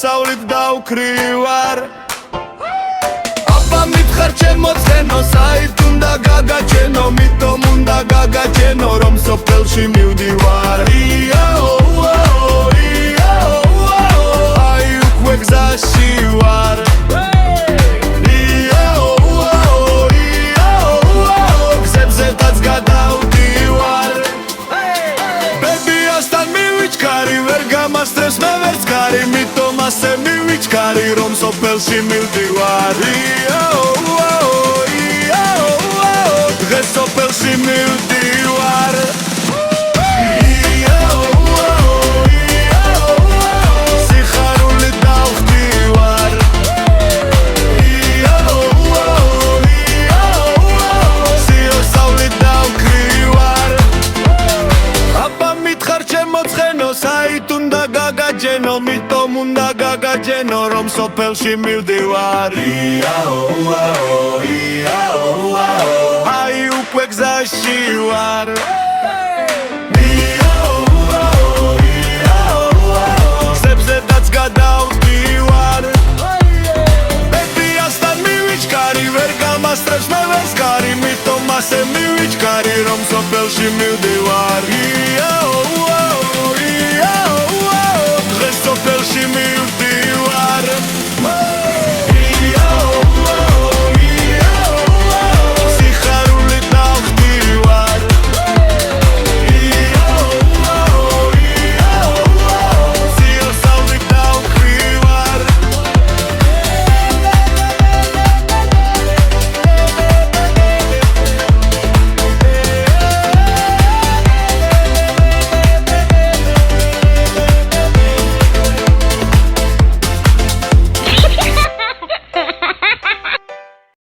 სიოსავლით დავკრივარ აბა მითხარ ჩემო ცხენო საით უნდა გაგაჩენო მითომ უნდა გაგაჩენო რომ სოფელში მივდივარ აი უკვე გზაში ვარ გზებზედაც გადავდივარ ბებიასთან მივიჩქარი ვერ გამასწრებს მე ვერც კარი მითომ ასე მივიჩქარი რომ სოფელში მივდივარ დღეს სოფელში მივდივარ სიხარულით დავხდივარ სიოსავლით დავკრივარ აბა მითხარ ჩემო ცხენო საით უნდა გაგაჩენო მითომ უნდა გაგაჩენო რომ სოფელში მივდივარ აი უკვე გზაში ვარ გზებზედაც გადავდივარ ბებიასთან მივიჩქარი ვერ გამასწრებს მე ვერც კარი მითომ ასე მივიჩქარი რომ სოფელში მივდივარ